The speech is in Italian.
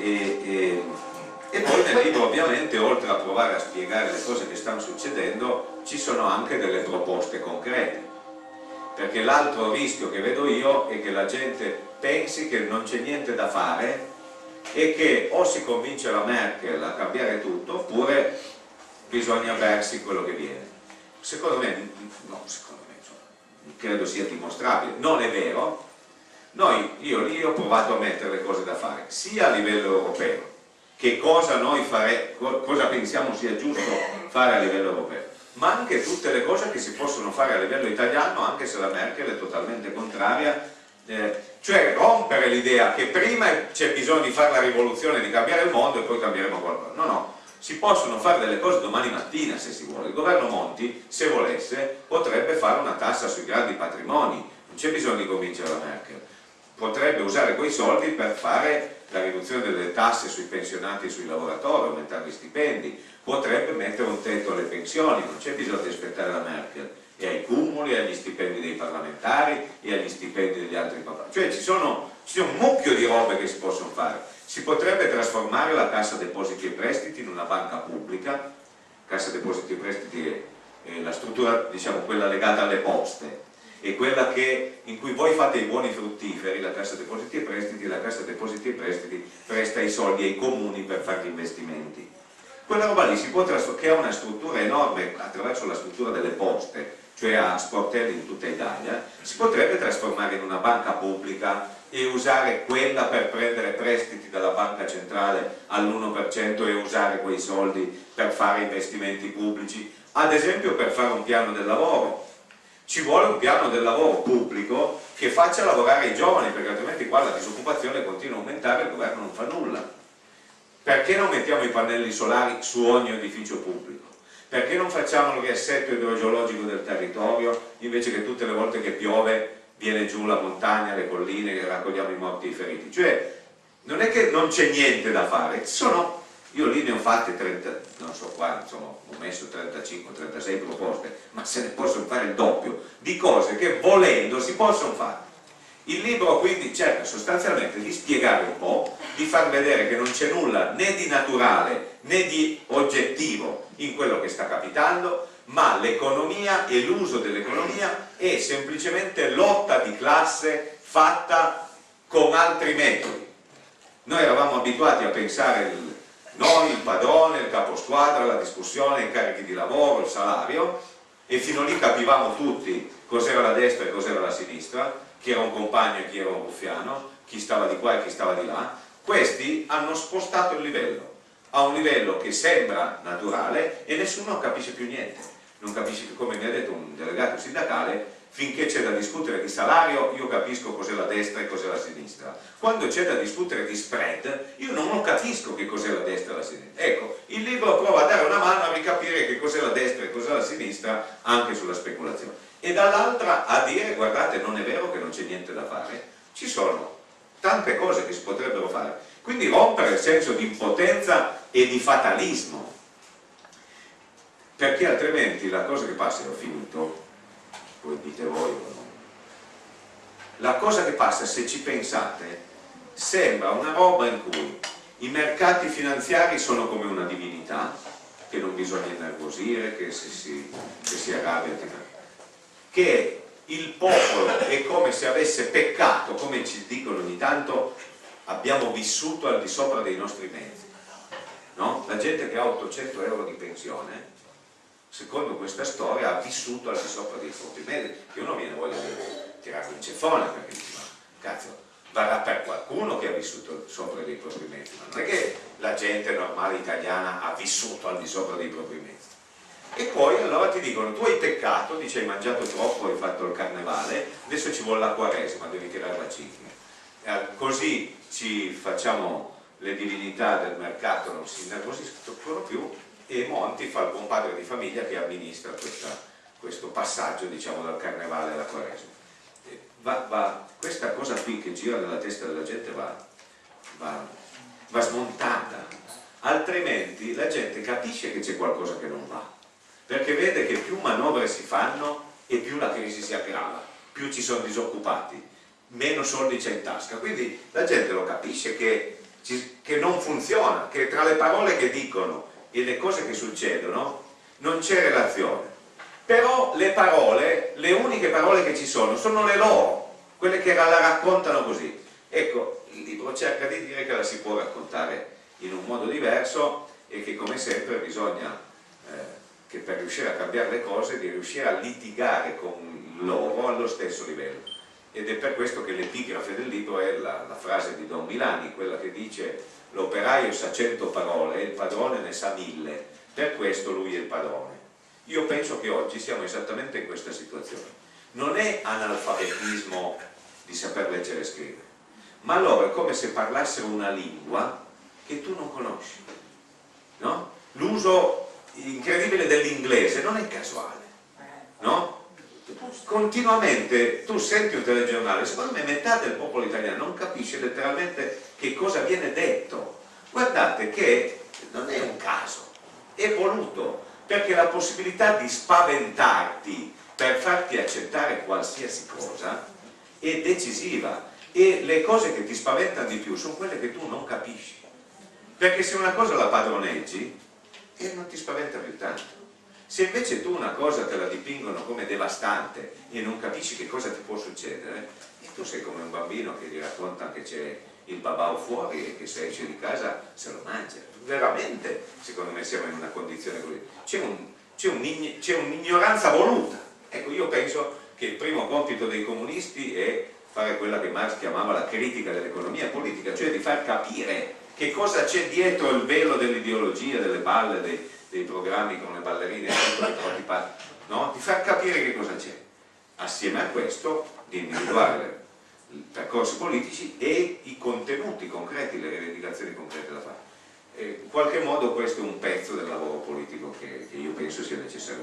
E poi nel libro ovviamente, oltre a provare a spiegare le cose che stanno succedendo, ci sono anche delle proposte concrete, perché l'altro rischio che vedo io è che la gente pensi che non c'è niente da fare e che o si convince la Merkel a cambiare tutto oppure bisogna versi quello che viene. Secondo me, no, secondo me, insomma, credo sia dimostrabile, non è vero. Io lì ho provato a mettere le cose da fare, sia a livello europeo, che cosa noi cosa pensiamo sia giusto fare a livello europeo, ma anche tutte le cose che si possono fare a livello italiano, anche se la Merkel è totalmente contraria, cioè rompere l'idea che prima c'è bisogno di fare la rivoluzione, di cambiare il mondo e poi cambieremo qualcosa. No, si possono fare delle cose domani mattina se si vuole. Il governo Monti, se volesse, potrebbe fare una tassa sui grandi patrimoni, non c'è bisogno di convincere la Merkel. Potrebbe usare quei soldi per fare la riduzione delle tasse sui pensionati e sui lavoratori, aumentare gli stipendi, potrebbe mettere un tetto alle pensioni, non c'è bisogno di aspettare la Merkel, e ai cumuli, agli stipendi dei parlamentari e agli stipendi degli altri papà. Cioè ci sono un mucchio di robe che si possono fare. Si potrebbe trasformare la Cassa Depositi e Prestiti in una banca pubblica. Cassa Depositi e Prestiti è la struttura, diciamo, quella legata alle poste, è quella in cui voi fate i buoni fruttiferi, la Cassa Depositi e Prestiti, la Cassa Depositi e Prestiti presta i soldi ai comuni per fare gli investimenti. Quella roba lì si può che ha una struttura enorme attraverso la struttura delle poste, cioè a sportelli in tutta Italia, si potrebbe trasformare in una banca pubblica e usare quella per prendere prestiti dalla banca centrale all'1% e usare quei soldi per fare investimenti pubblici, ad esempio per fare un piano del lavoro. Ci vuole un piano del lavoro pubblico che faccia lavorare i giovani, perché altrimenti qua la disoccupazione continua a aumentare e il governo non fa nulla. Perché non mettiamo i pannelli solari su ogni edificio pubblico? Perché non facciamo il riassetto idrogeologico del territorio, invece che tutte le volte che piove viene giù la montagna, le colline, e raccogliamo i morti e i feriti? Cioè, non è che non c'è niente da fare, io lì ne ho fatte 30, non so quanto, insomma, ho messo 35-36 proposte, ma se ne possono fare il doppio di cose che volendo si possono fare. Il libro quindi cerca sostanzialmente di spiegare un po', di far vedere che non c'è nulla né di naturale né di oggettivo in quello che sta capitando, ma l'economia e l'uso dell'economia è semplicemente lotta di classe fatta con altri metodi. Noi eravamo abituati a pensare noi, il padrone, il caposquadra, la discussione, i carichi di lavoro, il salario, e fino lì capivamo tutti cos'era la destra e cos'era la sinistra, chi era un compagno e chi era un ruffiano, chi stava di qua e chi stava di là. Questi hanno spostato il livello a un livello che sembra naturale e nessuno capisce più niente. Non capisce più, come mi ha detto un delegato sindacale, finché c'è da discutere di salario io capisco cos'è la destra e cos'è la sinistra. Quando c'è da discutere di spread io non lo capisco che cos'è la destra e la sinistra. Ecco, il libro prova a dare una mano a ricapire che cos'è la destra e cos'è la sinistra anche sulla speculazione. E dall'altra a dire, guardate, non è vero che non c'è niente da fare, ci sono tante cose che si potrebbero fare. Quindi rompere il senso di impotenza e di fatalismo, perché altrimenti la cosa che passa, e ho finito, poi dite voi o no, la cosa che passa, se ci pensate, sembra una roba in cui i mercati finanziari sono come una divinità che non bisogna innervosire, che si arrabbia, che il popolo è come se avesse peccato, come ci dicono ogni tanto, abbiamo vissuto al di sopra dei nostri mezzi, no? La gente che ha 800 euro di pensione, secondo questa storia, ha vissuto al di sopra dei propri mezzi, che uno viene voglia di tirare un ceffone, perché dice, ma cazzo, varrà per qualcuno che ha vissuto sopra dei propri mezzi, ma non è che la gente normale italiana ha vissuto al di sopra dei propri mezzi. E poi allora ti dicono, tu hai peccato, dici hai mangiato troppo, hai fatto il carnevale, adesso ci vuole la quaresima, devi tirare la cifra. Così ci facciamo le divinità del mercato, non si innervosiscono più, e Monti fa il buon padre di famiglia che amministra questo passaggio, diciamo, dal carnevale alla quaresima. Questa cosa qui che gira nella testa della gente va smontata, altrimenti la gente capisce che c'è qualcosa che non va, perché vede che più manovre si fanno e più la crisi si aggrava, più ci sono disoccupati, meno soldi c'è in tasca, quindi la gente lo capisce che che non funziona, che tra le parole che dicono e le cose che succedono non c'è relazione. Però le parole, le uniche parole che ci sono le loro, quelle che la raccontano così. Ecco, il libro cerca di dire che la si può raccontare in un modo diverso e che come sempre bisogna, che per riuscire a cambiare le cose, di riuscire a litigare con loro allo stesso livello. Ed è per questo che l'epigrafe del libro è la frase di Don Milani, quella che dice: l'operaio sa 100 parole e il padrone ne sa 1000, per questo lui è il padrone. Io penso che oggi siamo esattamente in questa situazione. Non è analfabetismo di saper leggere e scrivere, ma loro è come se parlassero una lingua che tu non conosci, no? L'uso incredibile dell'inglese non è casuale, no? Continuamente tu senti un telegiornale, secondo me metà del popolo italiano non capisce letteralmente che cosa viene detto. Guardate che non è un caso, è voluto, perché la possibilità di spaventarti per farti accettare qualsiasi cosa è decisiva, e le cose che ti spaventano di più sono quelle che tu non capisci, perché se una cosa la padroneggi non ti spaventa più tanto. Se invece tu una cosa te la dipingono come devastante e non capisci che cosa ti può succedere, e tu sei come un bambino che gli racconta che c'è il babao fuori e che se esce di casa se lo mangia. Veramente, secondo me, siamo in una condizione così. C'è un'ignoranza voluta. Ecco, io penso che il primo compito dei comunisti è fare quella che Marx chiamava la critica dell'economia politica, cioè di far capire che cosa c'è dietro il velo dell'ideologia, delle balle, dei programmi con le ballerine, no? Di far capire che cosa c'è. Assieme a questo, di individuare i percorsi politici e i contenuti concreti, le rivendicazioni concrete da fare. In qualche modo questo è un pezzo del lavoro politico che io penso sia necessario